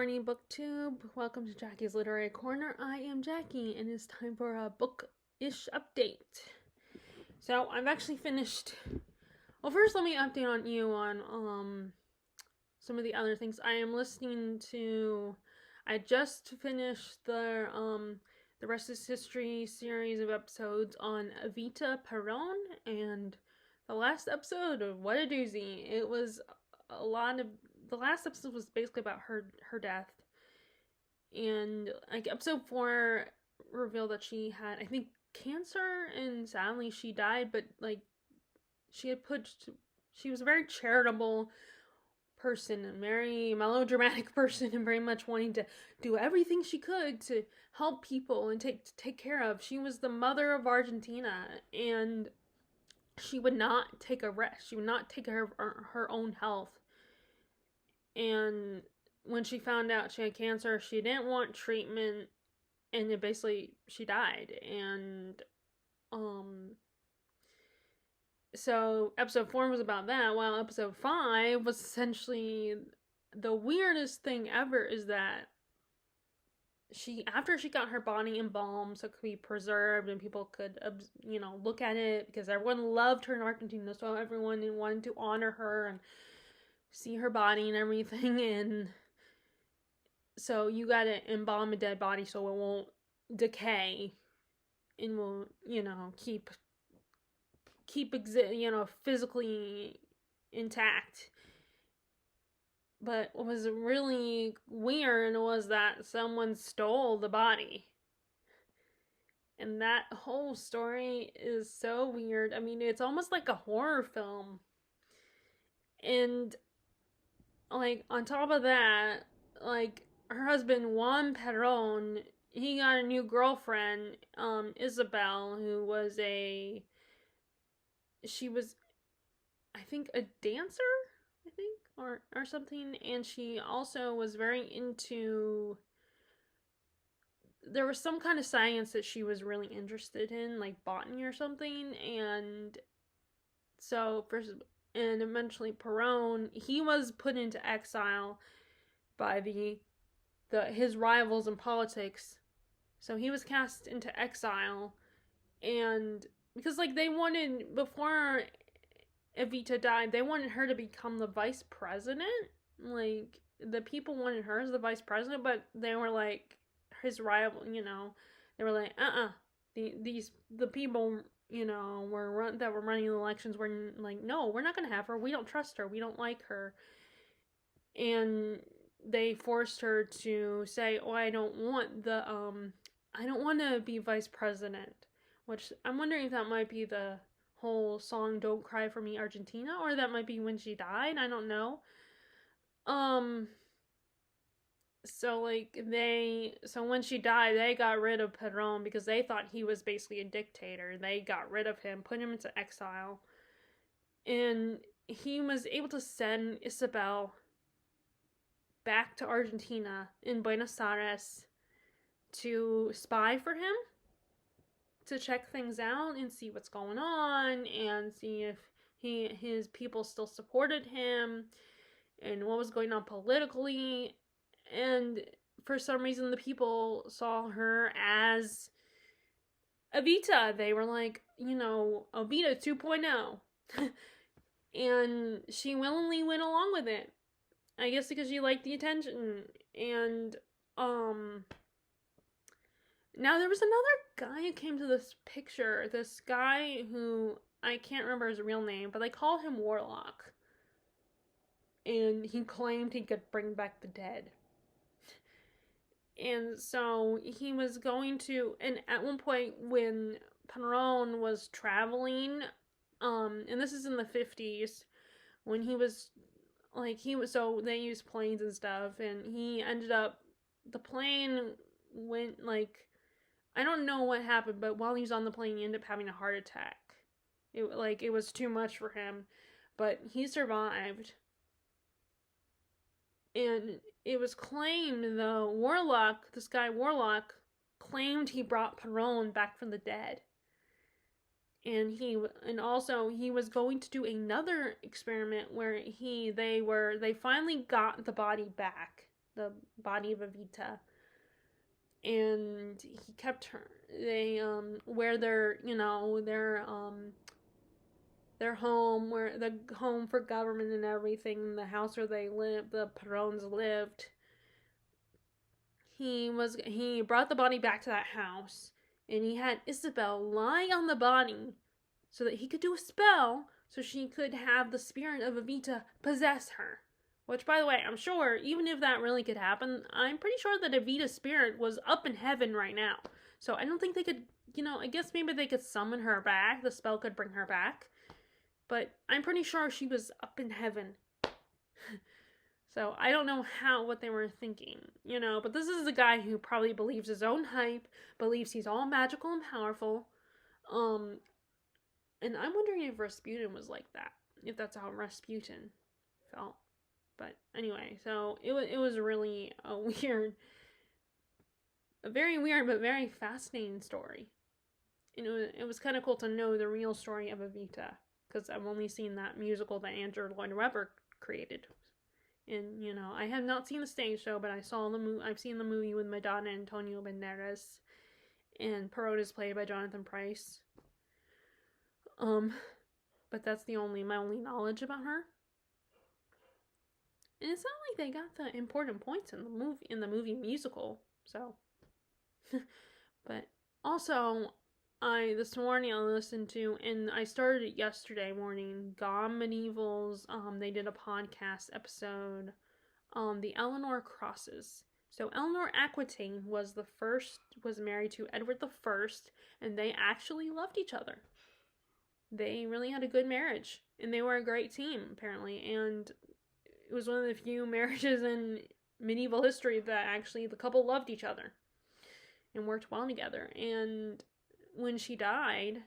morning, BookTube. Welcome to Jackie's Literary Corner. I am Jackie, and it's time for a book-ish update. So, I've actually finished... Well, first let me update on you on some of the other things. I am listening to... I just finished the Rest is History series of episodes on Evita, and the last episode of What a Doozy. It was a lot of... The last episode was basically about her death. And like episode 4 revealed that she had, I think, cancer, and sadly she died, but like she was a very charitable person, a very melodramatic person, and very much wanting to do everything she could to help people and take care of. She was the mother of Argentina, and she would not take a rest. She would not take care of her own health. And when she found out she had cancer, she didn't want treatment, and she died. And so episode 4 was about that, while episode 5 was essentially the weirdest thing ever. Is that after she got her body embalmed so it could be preserved and people could look at it, because everyone loved her in Argentina, so everyone wanted to honor her and see her body and everything. And so you gotta embalm a dead body so it won't decay and will keep physically intact. But what was really weird was that someone stole the body. And that whole story is so weird. I mean, it's almost like a horror film. And like on top of that, like her husband Juan Perón, he got a new girlfriend, Isabel, who was she was, I think, a dancer, or something, and she also was very into, there was some kind of science that she was really interested in, like botany or something. And so and eventually Perón, he was put into exile by his rivals in politics. So he was cast into exile, and because like they wanted, before Evita died, they wanted her to become the vice president. Like the people wanted her as the vice president, but they were like his rival, they were like, the people, that were running the elections were like, no, we're not gonna have her. We don't trust her. We don't like her. And they forced her to say, "Oh, I don't want to be vice president," which I'm wondering if that might be the whole song "Don't Cry for Me, Argentina," or that might be when she died. I don't know. So when she died, they got rid of Perón because they thought he was basically a dictator. They got rid of him, put him into exile, and he was able to send Isabel back to Argentina in Buenos Aires to spy for him, to check things out and see what's going on, and see if his people still supported him and what was going on politically. And for some reason the people saw her as Evita. They were like, Evita 2.0. And she willingly went along with it, I guess because she liked the attention. And now there was another guy who came to this picture, this guy who I can't remember his real name, but they call him Warlock, and he claimed he could bring back the dead. And so he was going to, and at one point when Perón was traveling, and this is in the 50s, when so they used planes and stuff, and he ended up, the plane went, I don't know what happened, but while he was on the plane, he ended up having a heart attack. It was too much for him, but he survived. And it was claimed, this guy Warlock, claimed he brought Perón back from the dead. And also he was going to do another experiment where they finally got the body back. the body of Evita, and he kept her. They where their home, where the home for government and everything, the house where they lived, the Perons lived. He brought the body back to that house, and he had Isabel lie on the body so that he could do a spell so she could have the spirit of Evita possess her. Which, by the way, I'm sure, even if that really could happen, I'm pretty sure that Evita's spirit was up in heaven right now. So I don't think they could, I guess maybe they could summon her back. The spell could bring her back. But I'm pretty sure she was up in heaven. So I don't know what they were thinking, but this is a guy who probably believes his own hype, believes he's all magical and powerful. And I'm wondering if Rasputin was like that, if that's how Rasputin felt. But anyway, so it was really a very weird but very fascinating story. And it was kind of cool to know the real story of Evita, because I've only seen that musical that Andrew Lloyd Webber created. And, I have not seen the stage show, but I've seen the movie with Madonna and Antonio Banderas. And Perot is played by Jonathan Pryce. But that's my only knowledge about her. And it's not like they got the important points in the movie musical, so. But also, this morning I listened to, and I started it yesterday morning, Gone Medieval's, they did a podcast episode, the Eleanor Crosses. So Eleanor Aquitaine was married to Edward I, and they actually loved each other. They really had a good marriage, and they were a great team, apparently, and it was one of the few marriages in medieval history that actually the couple loved each other and worked well together. And when she died,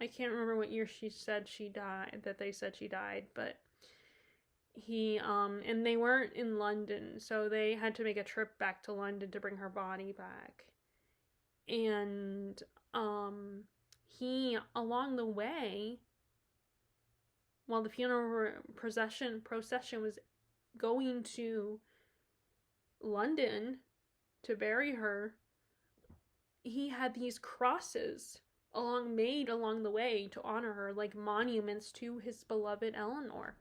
I can't remember what year they said she died, but and they weren't in London, so they had to make a trip back to London to bring her body back. And, he, along the way, while the funeral procession was going to London to bury her, he had these crosses made along the way to honor her, like monuments to his beloved Eleanor.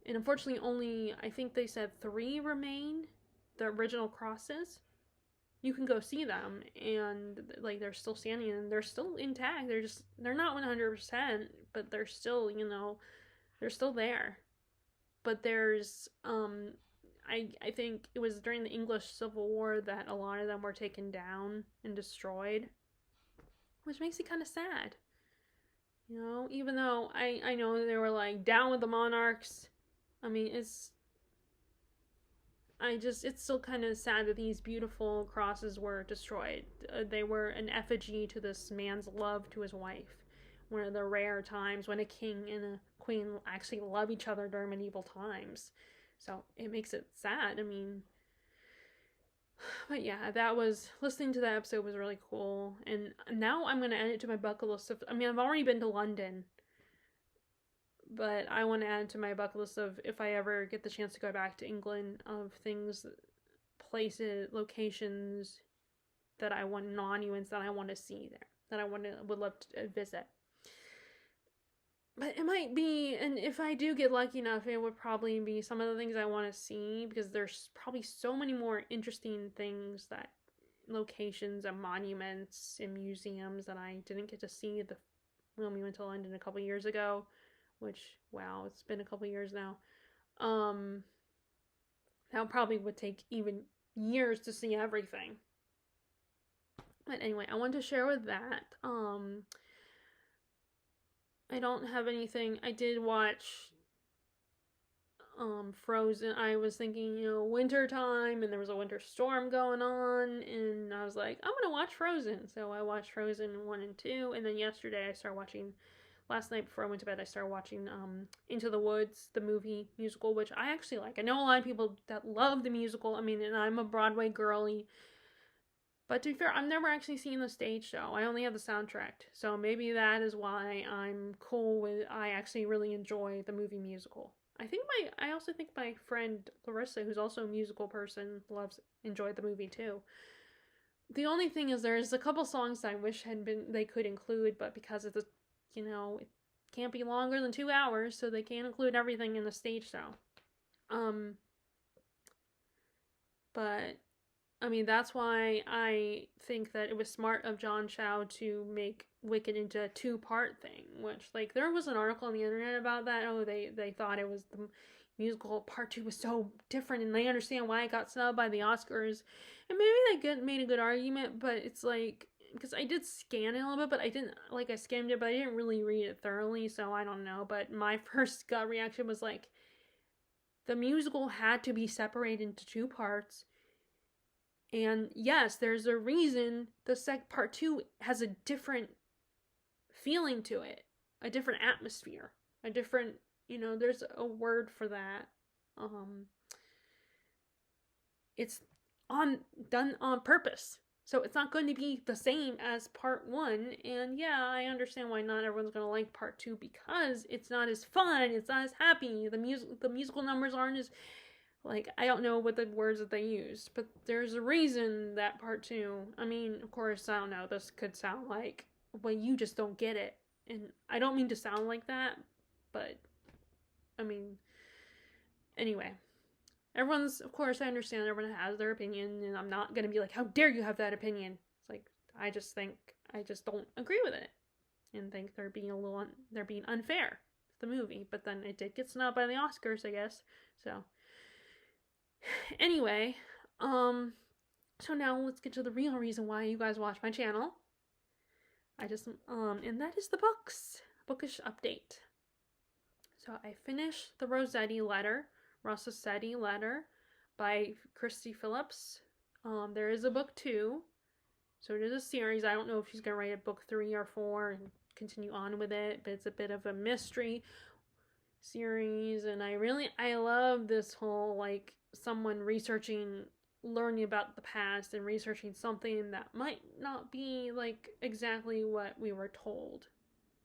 And unfortunately, only, I think they said 3 remain, the original crosses. You can go see them, and like they're still standing, and they're still intact. They're not 100%, but they're still, they're still there. But there's, I think it was during the English Civil War that a lot of them were taken down and destroyed, which makes it kind of sad. Even though I know they were like down with the monarchs. I mean, it's still kind of sad that these beautiful crosses were destroyed. They were an effigy to this man's love to his wife. One of the rare times when a king and a queen actually love each other during medieval times. So it makes it sad. I mean, but yeah, listening to that episode was really cool. And now I'm going to add it to my bucket list I've already been to London, but I want to add to my bucket list of, if I ever get the chance to go back to England, of things, places, locations monuments that I want to see there, that I would love to visit. But it might be, and if I do get lucky enough, it would probably be some of the things I want to see, because there's probably so many more interesting things, locations and monuments and museums that I didn't get to see when we went to London a couple years ago, which, wow, it's been a couple years now. That probably would take even years to see everything. But anyway, I wanted to share with that. I don't have anything. I did watch Frozen. I was thinking, winter time, and there was a winter storm going on, and I was like, I'm gonna watch Frozen. So I watched Frozen 1 and 2, and then yesterday I started watching, last night before I went to bed, I started watching Into the Woods, the movie musical, which I actually like. I know a lot of people that love the musical. I mean, and I'm a Broadway girly, But to be fair, I've never actually seen the stage show. I only have the soundtrack. So maybe that is why I'm cool with, I actually really enjoy the movie musical. I also think my friend Larissa, who's also a musical person, enjoyed the movie too. The only thing is there's a couple songs I wish they could include, but because of the, it can't be longer than 2 hours, so they can't include everything in the stage show. But I mean, that's why I think that it was smart of John Chow to make Wicked into a 2-part thing, which, like, there was an article on the internet about that. Oh, they thought it was the musical part 2 was so different, and they understand why it got snubbed by the Oscars. And maybe they made a good argument, but it's like, because I did scan it a little bit, but I skimmed it, but I didn't really read it thoroughly, so I don't know. But my first gut reaction was like, the musical had to be separated into 2 parts. And yes, there's a reason the part 2 has a different feeling to it, a different atmosphere, a different, there's a word for that. It's done on purpose. So it's not going to be the same as part 1. And yeah, I understand why not everyone's going to like part 2, because it's not as fun, it's not as happy. The musical numbers aren't as, like, I don't know what the words that they used, but there's a reason that part 2, I mean, of course, I don't know, this could sound like, well, you just don't get it. And I don't mean to sound like that, but, I mean, anyway. Of course, I understand everyone has their opinion, and I'm not going to be like, how dare you have that opinion? It's like, I just don't agree with it, and think they're being unfair to the movie, but then it did get snubbed by the Oscars, I guess, so. Anyway, so now let's get to the real reason why you guys watch my channel. And that is the bookish update. So I finished the Rossetti letter by Christy Phillips. There is a book 2, so it is a series. I don't know if she's gonna write a book 3 or 4 and continue on with it, but it's a bit of a mystery series, and I love this whole, like, someone learning about the past and researching something that might not be, like, exactly what we were told.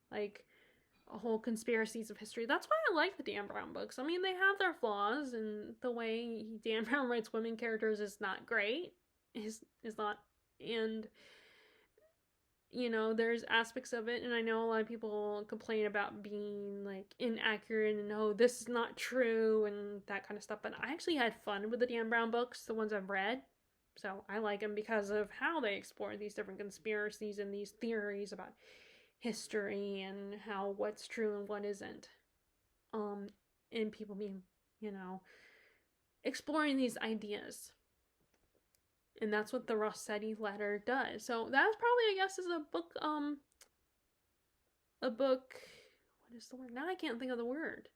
Like, a whole conspiracies of history. That's why I like the Dan Brown books. I mean, they have their flaws, and the way Dan Brown writes women characters is not great. Is not, and there's aspects of it, and I know a lot of people complain about being, like, inaccurate and, oh, this is not true and that kind of stuff, but I actually had fun with the Dan Brown books, the ones I've read, so I like them because of how they explore these different conspiracies and these theories about history and what's true and what isn't, and people being, exploring these ideas. And that's what the Rossetti letter does. So that's probably, I guess, is a book, what is the word? Now I can't think of the word.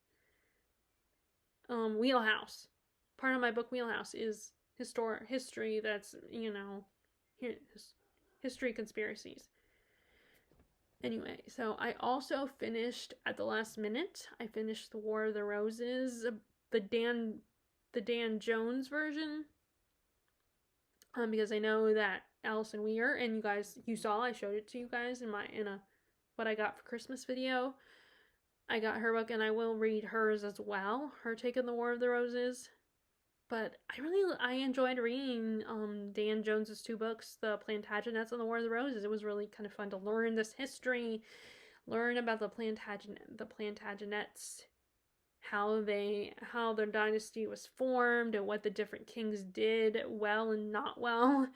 Wheelhouse. Part of my book wheelhouse is history that's, history conspiracies. Anyway, so I also finished, at the last minute, I finished The War of the Roses, the Dan Jones version. Because I know that Alison Weir, and you saw, I showed it to you guys in what I got for Christmas video. I got her book, and I will read hers as well, her take on The War of the Roses. But I enjoyed reading Dan Jones's 2 books, The Plantagenets and The War of the Roses. It was really kind of fun to learn this history, learn about the Plantagenets, how their dynasty was formed, and what the different kings did well and not well,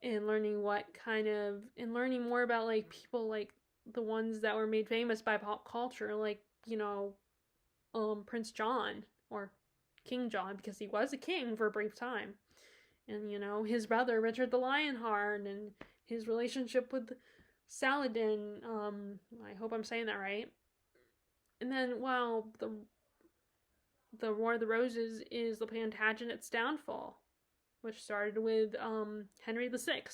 and learning more about, like, people, like the ones that were made famous by pop culture, like, Prince John, or King John, because he was a king for a brief time, and his brother Richard the Lionheart, and his relationship with Saladin. I hope I'm saying that right. And then, while the War of the Roses is the Plantagenets' downfall, which started with Henry VI,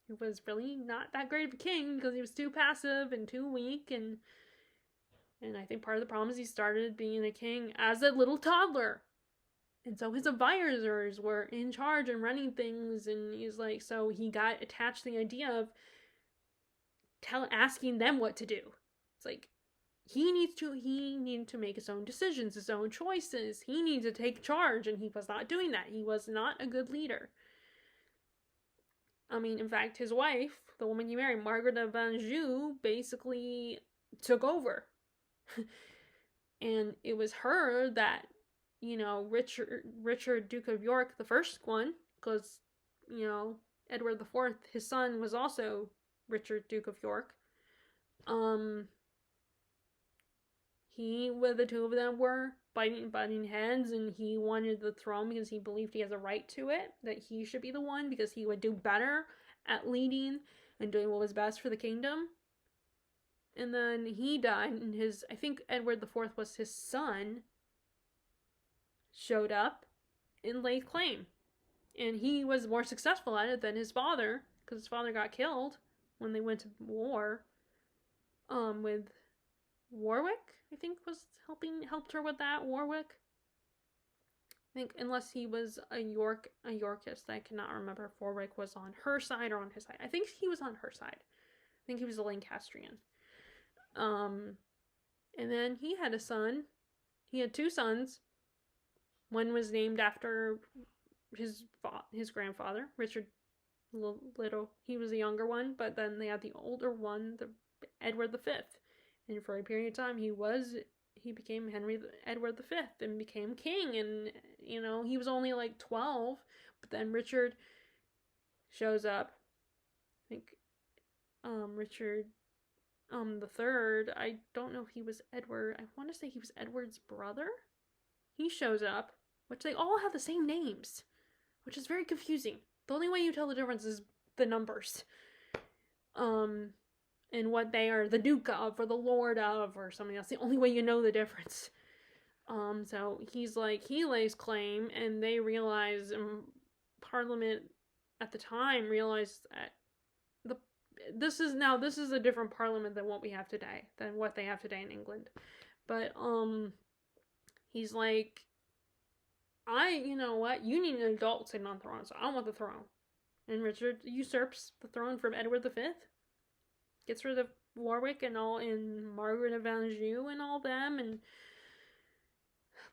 who was really not that great of a king because he was too passive and too weak, and I think part of the problem is he started being a king as a little toddler. And so his advisors were in charge and running things, and he's like, so he got attached to the idea of asking them what to do. It's like he needed to make his own decisions, his own choices. He needed to take charge, and he was not doing that. He was not a good leader. I mean, in fact, his wife, the woman he married, Margaret of Anjou, basically took over. And it was her that, Richard, Duke of York, the first one, because, Edward IV, his son, was also Richard, Duke of York. The two of them were butting heads, and he wanted the throne because he believed he has a right to it, that he should be the one because he would do better at leading and doing what was best for the kingdom. And then he died, and I think Edward IV was his son, showed up and laid claim. And he was more successful at it than his father, because his father got killed when they went to war with Warwick, I think helped her with that. Warwick, I think, unless he was a Yorkist. I cannot remember if Warwick was on her side or on his side. I think he was on her side. I think he was a Lancastrian. And then he had a son. He had two sons. One was named after his grandfather, Richard Little. He was the younger one, but then they had the older one, Edward V. And for a period of time, he became Edward V and became king. And, he was only like 12, but then Richard shows up. I think, Richard, the third, I don't know if he was Edward. I want to say he was Edward's brother. He shows up, which they all have the same names, which is very confusing. The only way you tell the difference is the numbers. And what they are the Duke of or the Lord of or something else. The only way you know the difference. So he lays claim, and they realize, Parliament at the time realized that this is a different Parliament than what we have today, than what they have today in England. But he's like, you know what? You need an adult sitting on the throne, so I want the throne. And Richard usurps the throne from Edward V. Gets rid of Warwick and Margaret of Anjou and all them, and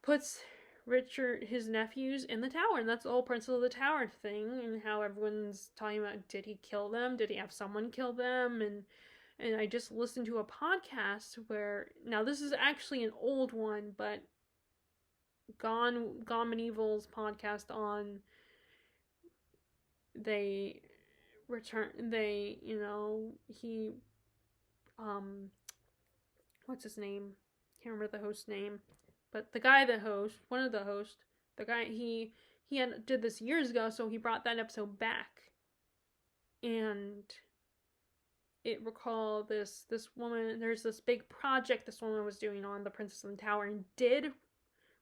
puts Richard, his nephews, in the Tower. And that's the whole Prince of the Tower thing, and how everyone's talking about, did he kill them? Did he have someone kill them? And I just listened to a podcast where, now this is actually an old one, but Gone Medieval's podcast on, what's his name? Can't remember the host's name, but the guy that hosts, one of the hosts, the guy, he did this years ago, so he brought that episode back, and it recalled this woman, there's this big project this woman was doing on the Princess of the Tower, and did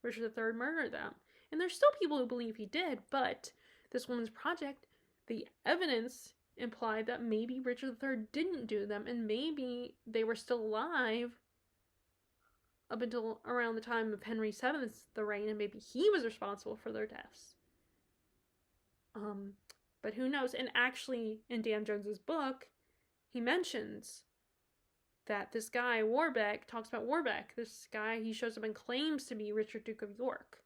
Richard III murder them? And there's still people who believe he did, but this woman's project, the evidence implied that maybe Richard III didn't do them, and maybe they were still alive up until around the time of Henry VII's reign, and maybe he was responsible for their deaths. But who knows? And actually, in Dan Jones's book, he mentions that this guy, Warbeck, talks about Warbeck. This guy, he shows up and claims to be Richard, Duke of York.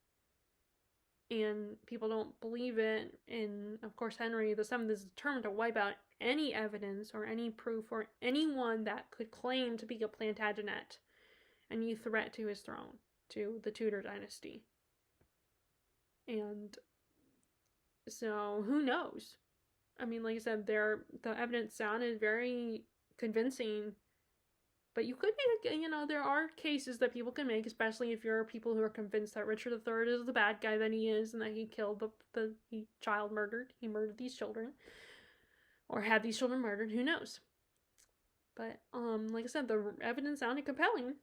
And people don't believe it. And, of course, Henry VII is determined to wipe out any evidence or any proof or anyone that could claim to be a Plantagenet, any threat to his throne, to the Tudor dynasty. And so, who knows? I mean, like I said, the evidence sounded very convincing. But you could make, there are cases that people can make, especially if you're people who are convinced that Richard III is the bad guy that he is, and that he killed he murdered these children, or had these children murdered, who knows. But, like I said, the evidence sounded compelling.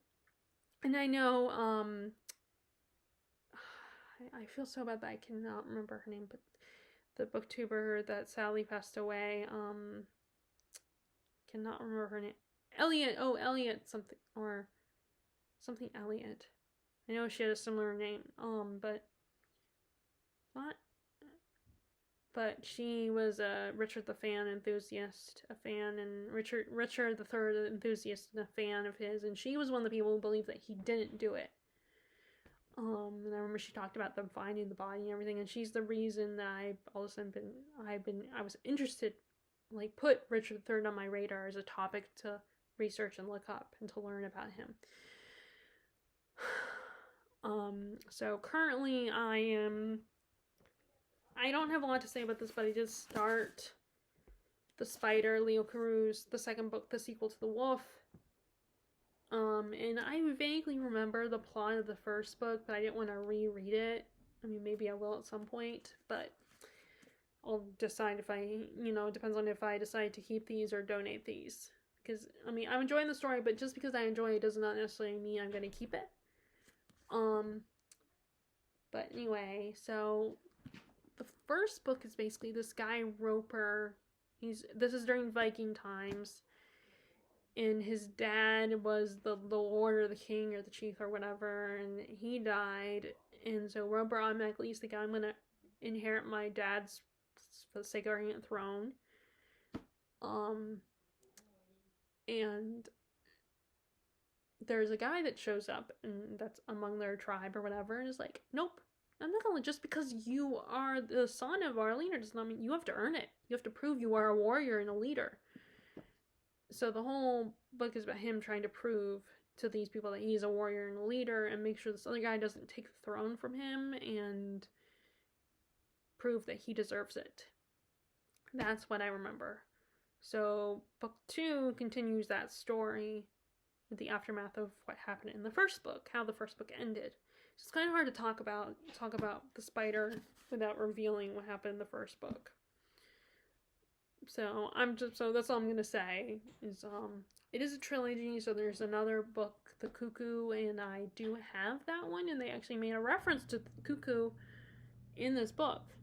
And I know, I feel so bad that I cannot remember her name, but the booktuber that sadly passed away, cannot remember her name. Elliot something, or something Elliot. I know she had a similar name, but Not, but she was a Richard the Fan enthusiast, and Richard the Third enthusiast and a fan of his, and she was one of the people who believed that he didn't do it. And I remember she talked about them finding the body and everything, and she's the reason that I all of a sudden I was interested, like put Richard III on my radar as a topic to research and look up and to learn about him. So currently I don't have a lot to say about this, but I did start The Spider, Leo Carews, the second book, the sequel to The Wolf. And I vaguely remember the plot of the first book, but I didn't want to reread it. I mean, maybe I will at some point, but I'll decide if it depends on if I decide to keep these or donate these. Because, I mean, I'm enjoying the story, but just because I enjoy it does not necessarily mean I'm going to keep it. But anyway, so the first book is basically this guy, Roper. This is during Viking times. And his dad was the lord or the king or the chief or whatever, and he died. And so Roper automatically is thinking, I'm going to inherit my dad's Sagarian throne. And there's a guy that shows up, and that's among their tribe or whatever, and is like, nope, I'm not going to, just because you are the son of our leader does not mean you have to earn it. You have to prove you are a warrior and a leader. So the whole book is about him trying to prove to these people that he's a warrior and a leader, and make sure this other guy doesn't take the throne from him, and prove that he deserves it. That's what I remember. So book 2 continues that story with the aftermath of what happened in the first book, how the first book ended. It's kind of hard to talk about the spider without revealing what happened in the first book. So that's all I'm gonna say is it is a trilogy, so there's another book, The Cuckoo, and I do have that one, and they actually made a reference to the cuckoo in this book.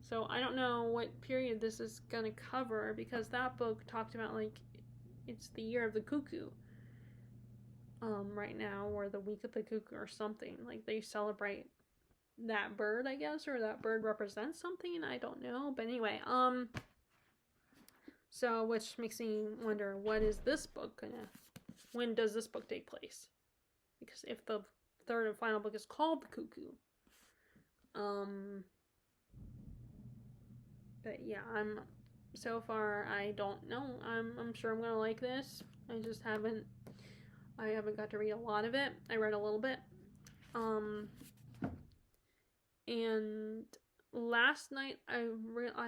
So I don't know what period this is gonna cover, because that book talked about, like, it's the year of the cuckoo right now, or the week of the cuckoo or something. Like, they celebrate that bird, I guess, or that bird represents something, I don't know. But anyway, so, which makes me wonder, what is this book when does this book take place? Because if the third and final book is called The Cuckoo, but yeah, so far, I don't know. I'm sure I'm gonna like this. I haven't got to read a lot of it. I read a little bit. And last night I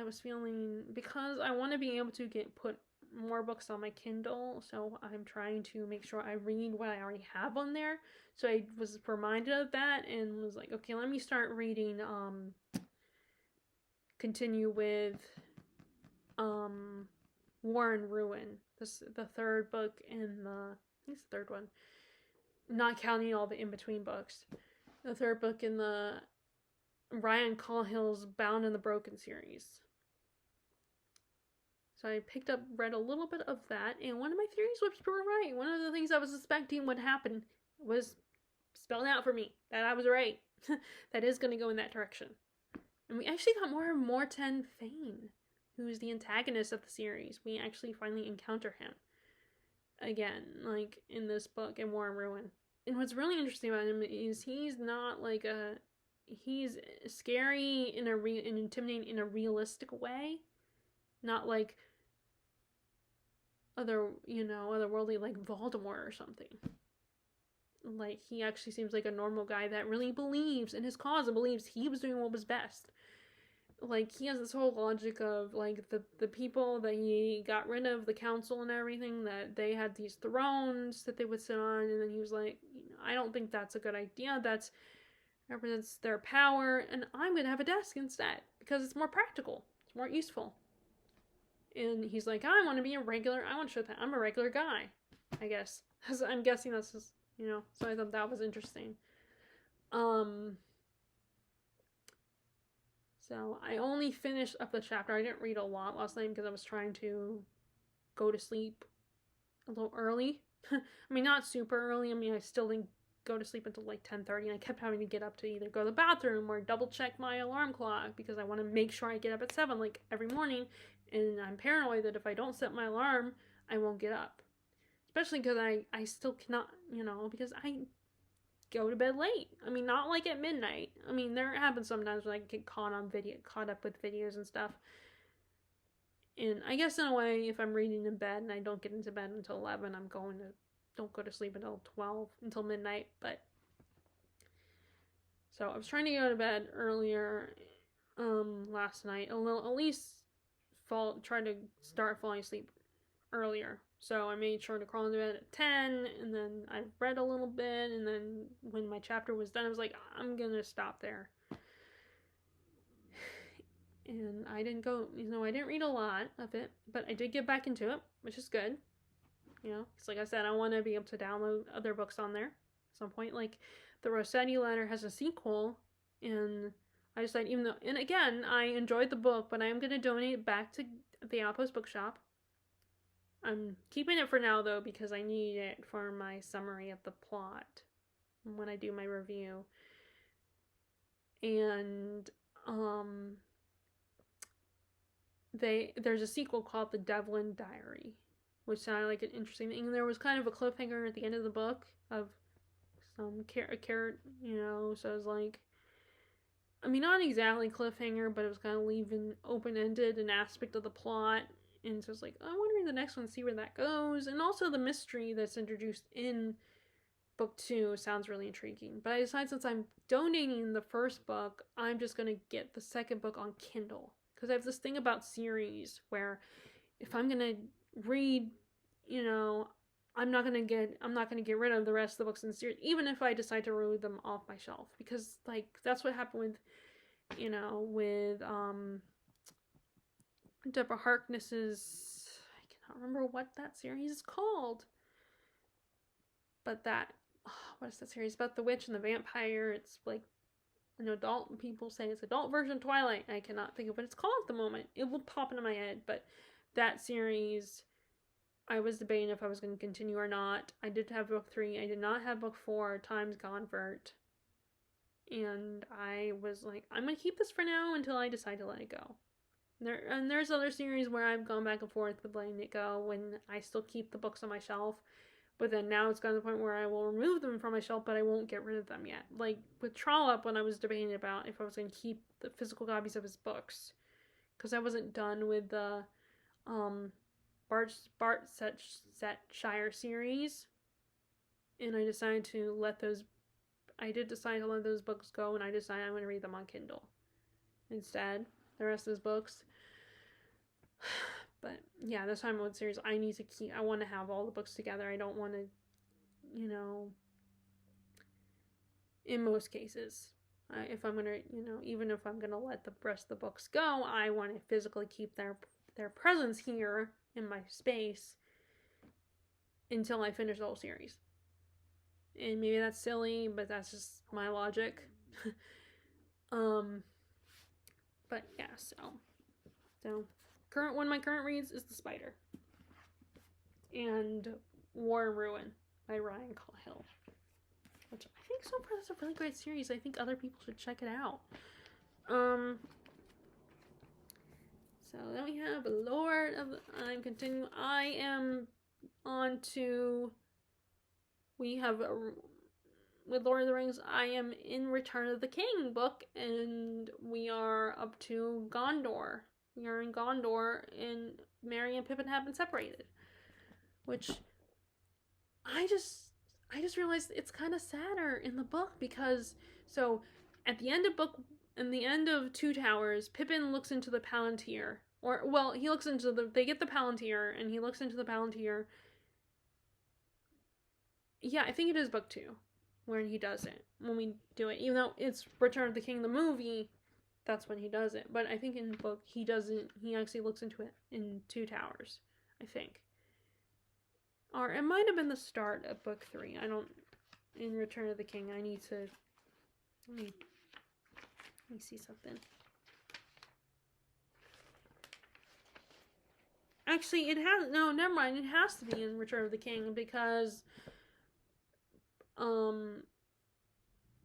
was feeling, because I want to be able to put more books on my Kindle, so I'm trying to make sure I read what I already have on there. So I was reminded of that and was like, okay, let me start reading, continue with War and Ruin. The third book in I think it's the third one, not counting all the in-between books. The third book in the Ryan Callhill's Bound and the Broken series. So I read a little bit of that, and one of my theories was right. One of the things I was suspecting would happen was spelled out for me, that I was right. That is going to go in that direction. And we actually got more and Morten Fane, who is the antagonist of the series. We actually finally encounter him again, like in this book in War and Ruin. And what's really interesting about him is he's not like he's scary and intimidating in a realistic way, not like otherworldly like Voldemort or something. Like, he actually seems like a normal guy that really believes in his cause and believes he was doing what was best. Like, he has this whole logic of, like, the people that he got rid of, the council and everything, that they had these thrones that they would sit on, and then he was like, I don't think that's a good idea. That represents their power, and I'm going to have a desk instead, because it's more practical. It's more useful. And he's like, I want to show that I'm a regular guy, I guess. I'm guessing that's just, so I thought that was interesting. So I only finished up the chapter. I didn't read a lot last night because I was trying to go to sleep a little early. I mean, not super early. I mean, I still think go to sleep until like 10:30, and I kept having to get up to either go to the bathroom or double check my alarm clock because I want to make sure I get up at 7 like every morning, and I'm paranoid that if I don't set my alarm, I won't get up. Especially because I still cannot, because I go to bed late. I mean, not like at midnight. I mean, there happens sometimes when I get caught up with videos and stuff. And I guess in a way, if I'm reading in bed and I don't get into bed until 11, don't go to sleep until 12, until midnight. But so I was trying to go to bed earlier last night. At least try to start falling asleep earlier. So I made sure to crawl into bed at 10, and then I read a little bit, and then when my chapter was done, I was like, I'm gonna stop there. And I didn't I didn't read a lot of it, but I did get back into it, which is good. Because like I said, I want to be able to download other books on there at some point. Like, the Rossetti Letter has a sequel, and I decided, and again, I enjoyed the book, but I am going to donate it back to the Outpost Bookshop. I'm keeping it for now, though, because I need it for my summary of the plot when I do my review. And, there's a sequel called The Devlin Diary, which sounded like an interesting thing. And there was kind of a cliffhanger at the end of the book of some character, so it was like, I mean, not exactly cliffhanger, but it was kind of leaving open-ended an aspect of the plot. And so it's like, I want to read the next one and see where that goes. And also the mystery that's introduced in book 2 sounds really intriguing. But I decided, since I'm donating the first book, I'm just going to get the second book on Kindle. Because I have this thing about series where if I'm going to read, I'm not going to get rid of the rest of the books in the series, even if I decide to remove them off my shelf. Because, like, that's what happened with Deborah Harkness's, I cannot remember what that series is called. But what is that series? About the witch and the vampire. It's like an adult, people say it's adult version Twilight. I cannot think of what it's called at the moment. It will pop into my head, but that series, I was debating if I was going to continue or not. I did have book 3. I did not have book 4, Time's Convert. And I was like, I'm going to keep this for now until I decide to let it go. There's other series where I've gone back and forth with letting it go when I still keep the books on my shelf. But then now it's gotten to the point where I will remove them from my shelf, but I won't get rid of them yet. Like with Trollope, when I was debating about if I was going to keep the physical copies of his books. Because I wasn't done with the Bartsetshire series. And I decided to let those books go, and I decided I'm going to read them on Kindle instead. The rest of his books. But yeah, this time with series, I want to have all the books together. I don't want to, in most cases, if I'm going to, even if I'm going to let the rest of the books go, I want to physically keep their presence here in my space until I finish the whole series. And maybe that's silly, but that's just my logic. But yeah, so one of my current reads is The Spider and War and Ruin by Ryan Cahill, which I think so far is a really great series. I think other people should check it out. So then we have I'm continuing. I am on to, with Lord of the Rings, I am in Return of the King book, and we are up to Gondor. We are in Gondor, and Merry and Pippin have been separated. Which, I just realized it's kind of sadder in the book, because, so, at the end of Two Towers, Pippin looks into the Palantir. They get the Palantir, and he looks into the Palantir. Yeah, I think it is book 2. When he does it, when we do it, even though it's Return of the King, the movie, that's when he does it. But I think in the book, he doesn't, he actually looks into it in Two Towers, I think. Or it might have been the start of book 3. In Return of the King, I need to, let me see something. Actually, never mind, it has to be in Return of the King, because,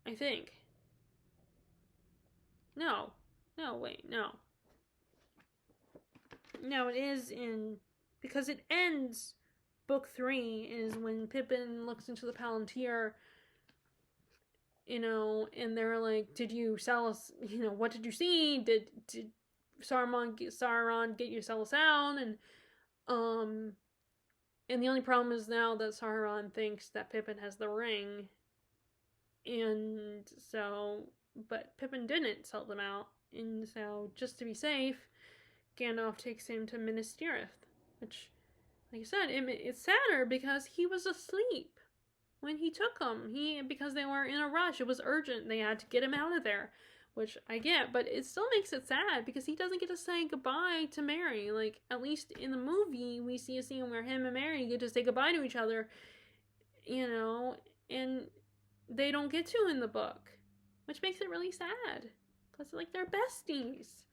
I think. No. No, wait, no. No, it is in... Because it ends... Book 3 is when Pippin looks into the Palantir, and they're like, did you sell us, what did you see? Did Sauron get you to sell us out? And the only problem is now that Sauron thinks that Pippin has the ring. And so, but Pippin didn't sell them out. And so, just to be safe, Gandalf takes him to Minas Tirith. Which, like I said, it's sadder because he was asleep when he took them. Because they were in a rush. It was urgent. They had to get him out of there. Which I get, but it still makes it sad because he doesn't get to say goodbye to Mary. Like, at least in the movie, we see a scene where him and Mary get to say goodbye to each other, and they don't get to in the book, which makes it really sad because, like, they're besties.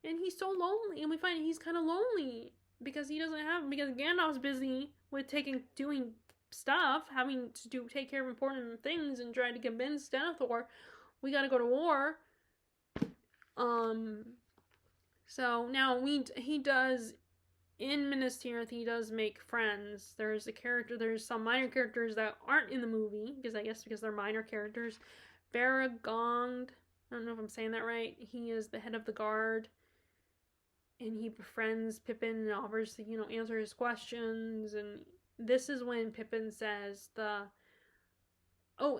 And he's so lonely, and we find he's kind of lonely because because Gandalf's busy with doing stuff, having to take care of important things and trying to convince Denethor, we gotta go to war. So now he does, in Minas Tirith, he does make friends. There's some minor characters that aren't in the movie, because they're minor characters. Baragond, I don't know if I'm saying that right. He is the head of the guard. And he befriends Pippin and offers to, answer his questions. And this is when Pippin says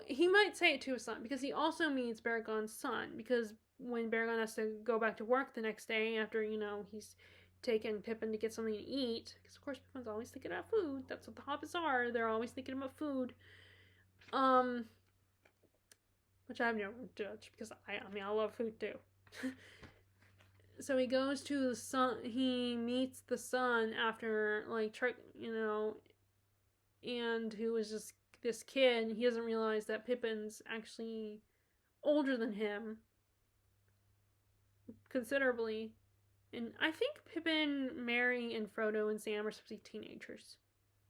he might say it to his son, because he also meets Baragond's son, because when Baragond has to go back to work the next day after, he's taken Pippin to get something to eat, because of course Pippin's always thinking about food. That's what the hobbits are. They're always thinking about food. Which I've never judged, because I love food too. So he goes to the son, he meets the son after, and who is just this kid. He doesn't realize that Pippin's actually older than him considerably. And I think Pippin, Merry, and Frodo and Sam are supposed to be teenagers.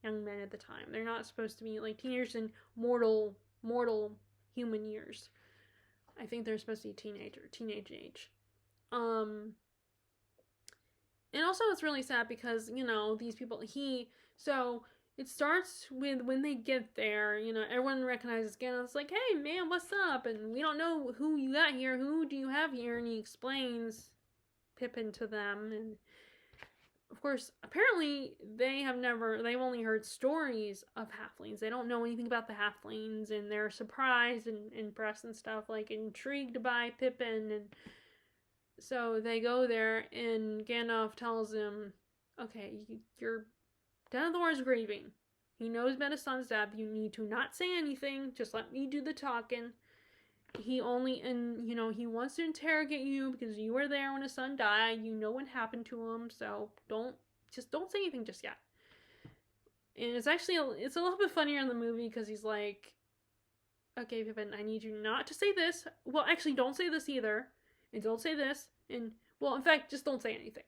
Young men at the time. They're not supposed to be like teenagers in mortal human years. I think they're supposed to be teenage age. And also it's really sad because, these people, so it starts with when they get there, everyone recognizes Gandalf. It's like, hey, man, what's up? And we don't know who you got here. Who do you have here? And he explains Pippin to them. And, of course, apparently they've only heard stories of halflings. They don't know anything about the halflings. And they're surprised and impressed and stuff, like intrigued by Pippin. And so they go there, and Gandalf tells him, okay, Denethor is grieving. He knows about his son's death. You need to not say anything. Just let me do the talking. He wants to interrogate you because you were there when his son died. You know what happened to him, so don't say anything just yet. And it's a little bit funnier in the movie because he's like, okay, Pippin, I need you not to say this. Well, actually, don't say this either. And don't say this. And, well, in fact, just don't say anything.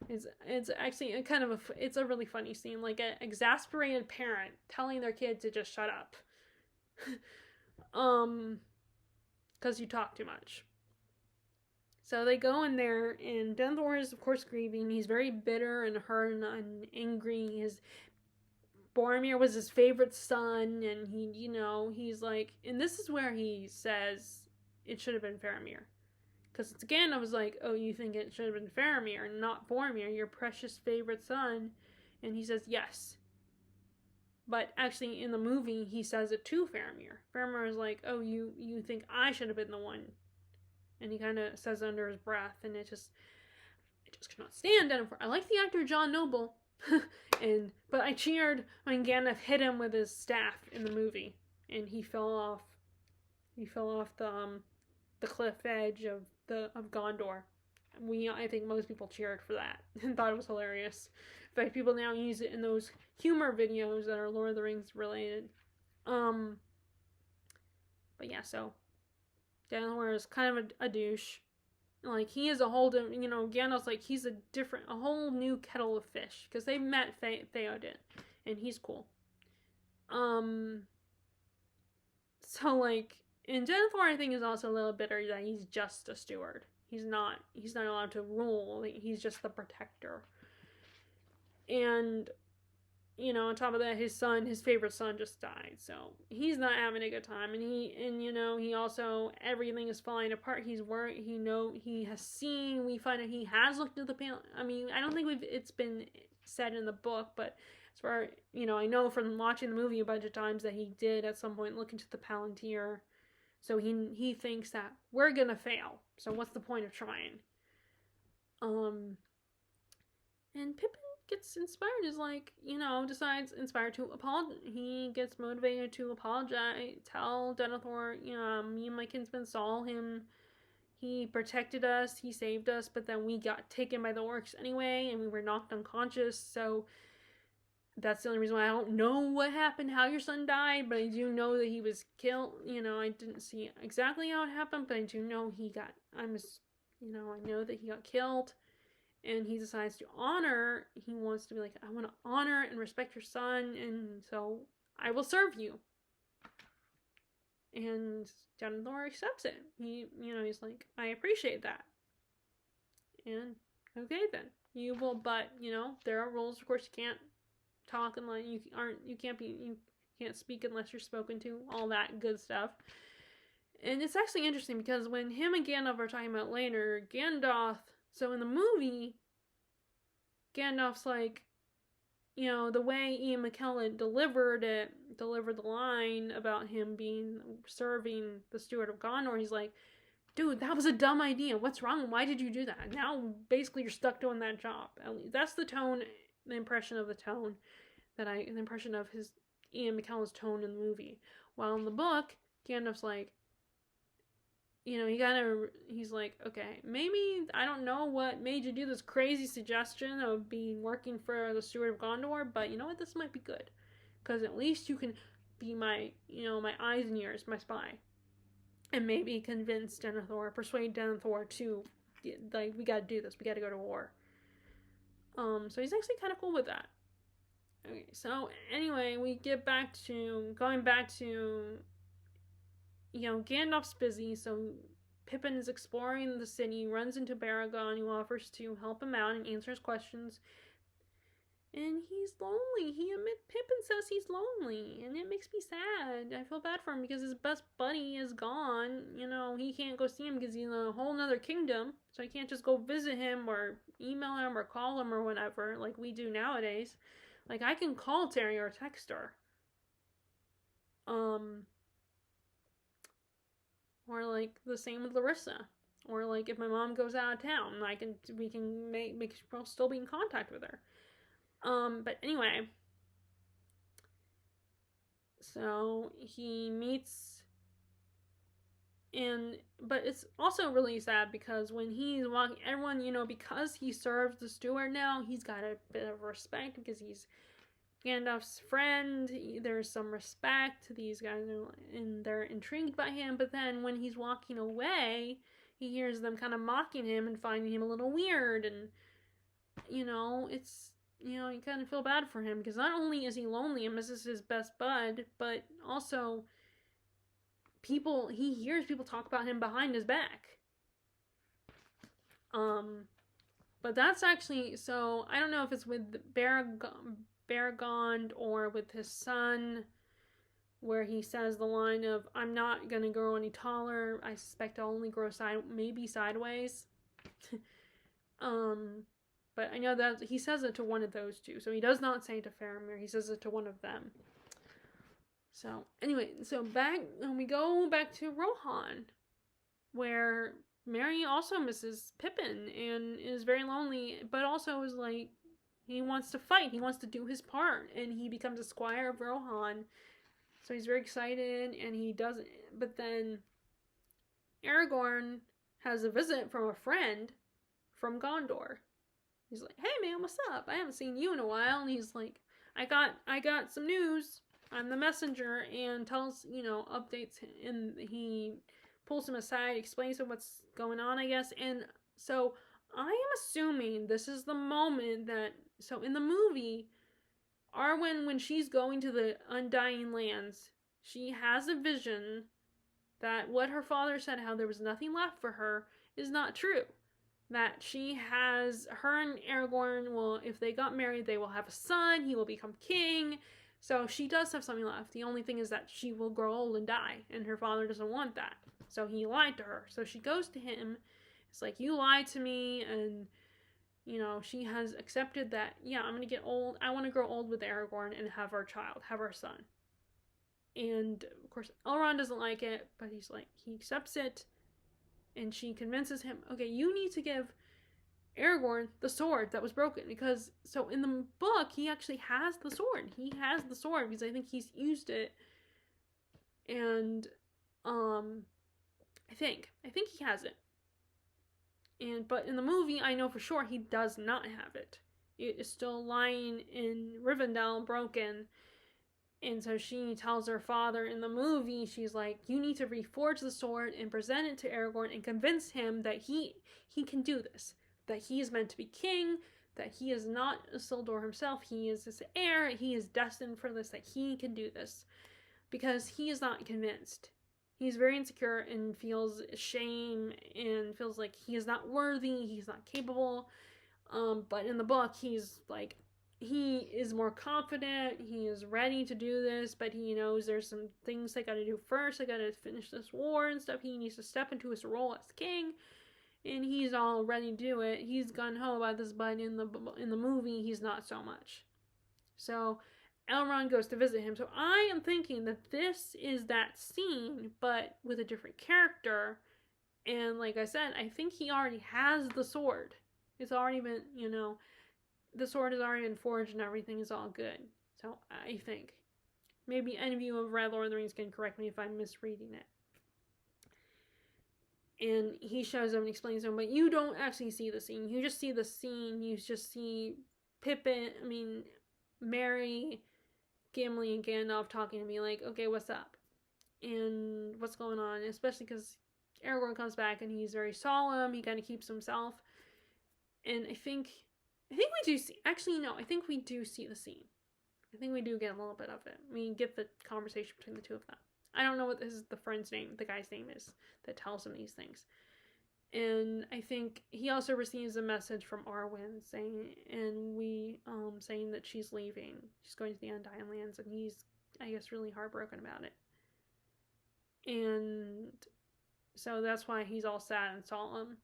It's actually it's a really funny scene, like an exasperated parent telling their kid to just shut up. Because you talk too much. So they go in there, and Denethor is, of course, grieving. He's very bitter and hurt and angry. Boromir was his favorite son, and he's like, and this is where he says it should have been Faramir. Because again, I was like, oh, you think it should have been Faramir and not Boromir, your precious favorite son? And he says, yes. But actually, in the movie, he says it to Faramir. Faramir is like, oh, you think I should have been the one? And he kind of says it under his breath, and I just cannot stand Denethor. I like the actor John Noble, but I cheered when Gandalf hit him with his staff in the movie, and he fell off the cliff edge of Gondor. I think most people cheered for that and thought it was hilarious. In fact, people now use it in those humor videos that are Lord of the Rings related. But yeah, so Denethor is kind of a douche. Like, he is a whole different, Gandalf's like, he's a whole new kettle of fish, because they met Theoden, and he's cool. So, like, and Denethor, I think, is also a little bitter that he's just a steward. He's not allowed to rule. He's just the protector. And, you know, on top of that, his favorite son just died. So he's not having a good time. And he also, everything is falling apart. He's worried. He has seen, we find out he has looked at the panel. I mean, I don't think it's been said in the book, but as far, I know from watching the movie a bunch of times that he did at some point look into the Palantir. So he thinks that we're gonna fail. So what's the point of trying? And Pippin gets inspired, is like, decides inspired to apologize. He gets motivated to apologize, tell Denethor, me and my kinsmen saw him. He protected us, he saved us, but then we got taken by the orcs anyway, and we were knocked unconscious, so that's the only reason why I don't know what happened, how your son died, but I do know that he was killed. I didn't see exactly how it happened, but I do know I know that he got killed. And he decides to he wants to be like, I want to honor and respect your son, and so I will serve you. And Denethor accepts it. He's like, I appreciate that. And okay then, you will, but there are rules. Of course, you can't talk unless you can't speak unless you're spoken to. All that good stuff. And it's actually interesting because when him and Gandalf are talking about later, so in the movie, Gandalf's like, the way Ian McKellen delivered the line about him serving the Steward of Gondor, he's like, dude, that was a dumb idea. What's wrong? Why did you do that? Now, basically, you're stuck doing that job. At least that's the tone, the impression of his Ian McKellen's tone in the movie. While in the book, Gandalf's like, he's like, okay, maybe, I don't know what made you do this crazy suggestion of working for the Steward of Gondor, but you know what, this might be good. Because at least you can be my eyes and ears, my spy. And maybe persuade Denethor to, like, we gotta do this, we gotta go to war. So he's actually kind of cool with that. Okay, so anyway, we get going back to Gandalf's busy, so Pippin is exploring the city, runs into Baragon, who offers to help him out and answer his questions. And he's lonely. Pippin says he's lonely, and it makes me sad. I feel bad for him because his best buddy is gone. He can't go see him because he's in a whole nother kingdom, so he can't just go visit him or email him or call him or whatever, like we do nowadays. Like, I can call Terry or text her. Or, like, the same with Larissa. Or, like, if my mom goes out of town, we can we'll still be in contact with her. But anyway. So, he meets... But it's also really sad because when he's walking... Everyone, because he serves the steward now, he's got a bit of respect because he's Gandalf's friend. There's some respect to these guys, and they're intrigued by him. But then when he's walking away, he hears them kind of mocking him and finding him a little weird. And it's you kind of feel bad for him because not only is he lonely and misses his best bud, but also he hears people talk about him behind his back. But that's actually, so I don't know if it's with Baragon or with his son, where he says the line of, I'm not going to grow any taller. I suspect I'll only grow maybe sideways. But I know that he says it to one of those two. So he does not say it to Faramir. He says it to one of them. So anyway, we go back to Rohan, where Merry also misses Pippin and is very lonely, but also is like, he wants to fight. He wants to do his part, and he becomes a squire of Rohan. So he's very excited, and he doesn't. But then Aragorn has a visit from a friend from Gondor. He's like, "Hey man, what's up? I haven't seen you in a while." And he's like, "I got some news. I'm the messenger," and tells updates, and he pulls him aside, explains to him what's going on, I guess. And so I am assuming this is the moment that, so in the movie, Arwen, when she's going to the Undying Lands, she has a vision that what her father said, how there was nothing left for her, is not true. That her and Aragorn will, if they got married, they will have a son, he will become king. So she does have something left. The only thing is that she will grow old and die, and her father doesn't want that. So he lied to her. So she goes to him. It's like, you lied to me, and she has accepted that, yeah, I'm going to get old. I want to grow old with Aragorn and have our child, have our son. And, of course, Elrond doesn't like it, but he accepts it. And she convinces him, okay, you need to give Aragorn the sword that was broken. Because, so in the book, he actually has the sword. He has the sword because I think he's used it. And, I think he has it. But in the movie, I know for sure he does not have it. It is still lying in Rivendell, broken. And so she tells her father in the movie, she's like, you need to reforge the sword and present it to Aragorn and convince him that he can do this. That he is meant to be king, that he is not Isildur himself, he is his heir, he is destined for this, that he can do this. Because he is not convinced. He's very insecure and feels shame and feels like he is not worthy, he's not capable. But in the book, he's like, he is more confident, he is ready to do this, but he knows there's some things I gotta do first. I gotta finish this war and stuff. He needs to step into his role as king, and he's all ready to do it. He's gung-ho about this, but in the movie, he's not so much. So Elrond goes to visit him. So I am thinking that this is that scene, but with a different character. And like I said, I think he already has the sword. It's already been, the sword has already been forged and everything is all good. So I think. Maybe any of you who have read Lord of the Rings can correct me if I'm misreading it. And he shows up and explains to him, but you don't actually see the scene. You just see the scene. You just see Merry, Gimli, and Gandalf talking to me like, okay, what's up? And what's going on? Especially because Aragorn comes back and he's very solemn. He kind of keeps himself. And I think we do see, actually, no, I think we do see the scene. I think we do get a little bit of it. We get the conversation between the two of them. I don't know what the guy's name is that tells him these things. And I think he also receives a message from Arwen saying that she's leaving. She's going to the Undying Lands, and he's, I guess, really heartbroken about it. And so that's why he's all sad and solemn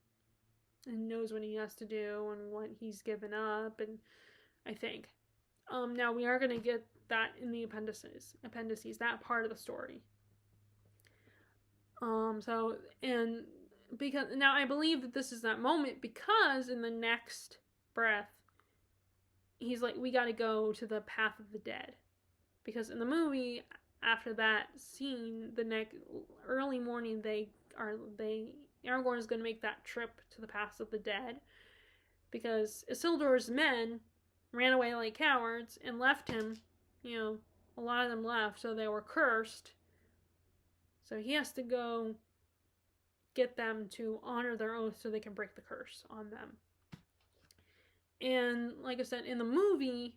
and knows what he has to do and what he's given up. And I think now we are going to get that in the appendices, that part of the story. Because now I believe that this is that moment, because in the next breath he's like, we got to go to the path of the dead. Because in the movie, after that scene, the next early morning, Aragorn is going to make that trip to the paths of the dead, because Isildur's men ran away like cowards and left him. A lot of them left, so they were cursed. So he has to go get them to honor their oath so they can break the curse on them. And like I said, in the movie,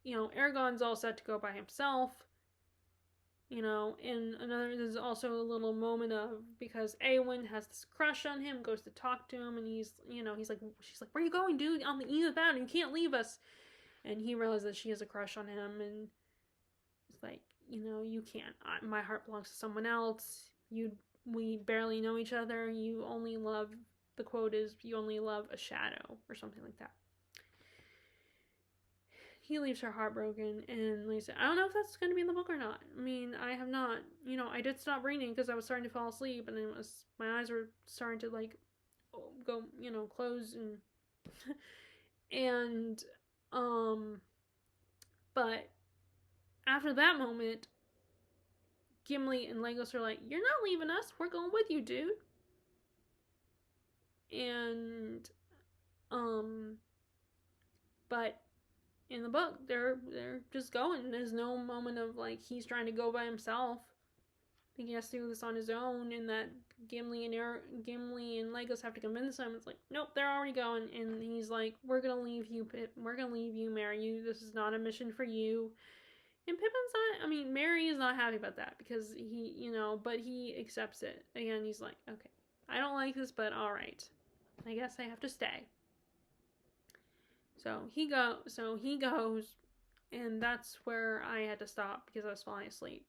Aragorn's all set to go by himself. And there's also a little moment of, because Eowyn has this crush on him, goes to talk to him, and he's like, she's like, where are you going, dude? On the eve of battle, you can't leave us. And he realizes that she has a crush on him, and it's like, you can't. My heart belongs to someone else. We barely know each other. You only love, the quote is, you only love a shadow, or something like that. He leaves her heartbroken, and like I said, I don't know if that's going to be in the book or not. I have not, I did stop reading because I was starting to fall asleep, and my eyes were starting to go, close, and, but after that moment, Gimli and Legolas are like, you're not leaving us, we're going with you, dude. And, but in the book, they're just going. There's no moment of he's trying to go by himself. I think he has to do this on his own, and that Gimli and Legolas have to convince him. It's like, nope, they're already going, and he's like, we're gonna leave you, Pip. We're gonna leave you, Merry. This is not a mission for you. And Pippin's not, I mean, Merry is not happy about that because he, you know, but he accepts it. Again, he's like, okay, I don't like this, but all right. I guess I have to stay. So he goes, and that's where I had to stop because I was falling asleep.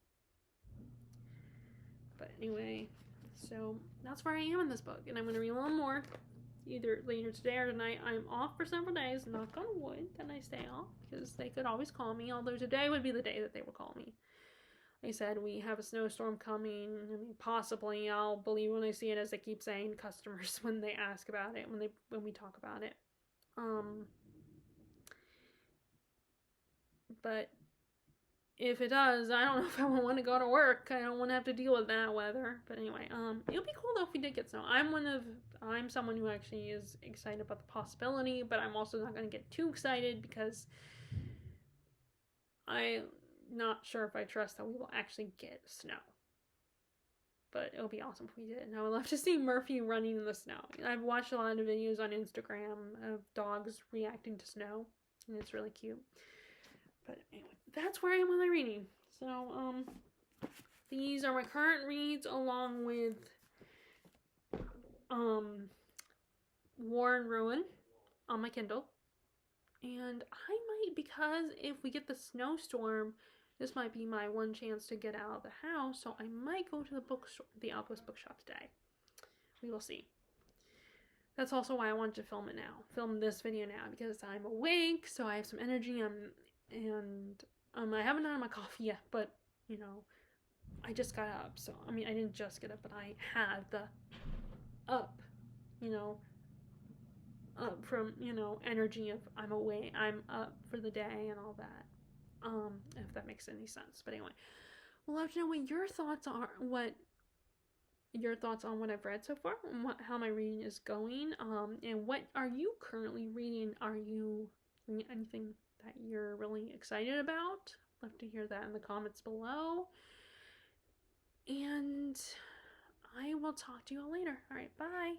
But anyway, so that's where I am in this book, and I'm going to read a little more either later today or tonight. I'm off for several days, knock on wood, that I stay off because they could always call me, although today would be the day that they will call me. They said we have a snowstorm coming. I mean, possibly. I'll believe when I see it, as they keep saying, customers when they ask about it, when we talk about it. But if it does, I don't know if I want to go to work. I don't want to have to deal with that weather. But anyway, it would be cool though if we did get snow. I'm someone who actually is excited about the possibility, but I'm also not going to get too excited because I'm not sure if I trust that we will actually get snow. But it would be awesome if we did. And I would love to see Murphy running in the snow. I've watched a lot of videos on Instagram of dogs reacting to snow, and it's really cute. But anyway, that's where I am with my reading. So, these are my current reads along with War and Ruin on my Kindle. And I might, because if we get the snowstorm, this might be my one chance to get out of the house, so I might go to the bookstore, the Outpost Bookshop today. We will see. That's also why I wanted to film it now. Film this video now, because I'm awake, so I have some energy, I haven't had my coffee yet, but, you know, I just got up, so, I mean, I didn't just get up, but I had the up, you know, up from, you know, energy of I'm awake, I'm up for the day and all that. If that makes any sense. But anyway, we'll have to know what your thoughts are, on what I've read so far, and how my reading is going, and what are you currently reading? Are you reading anything that you're really excited about? Love to hear that in the comments below. And I will talk to you all later. All right, bye.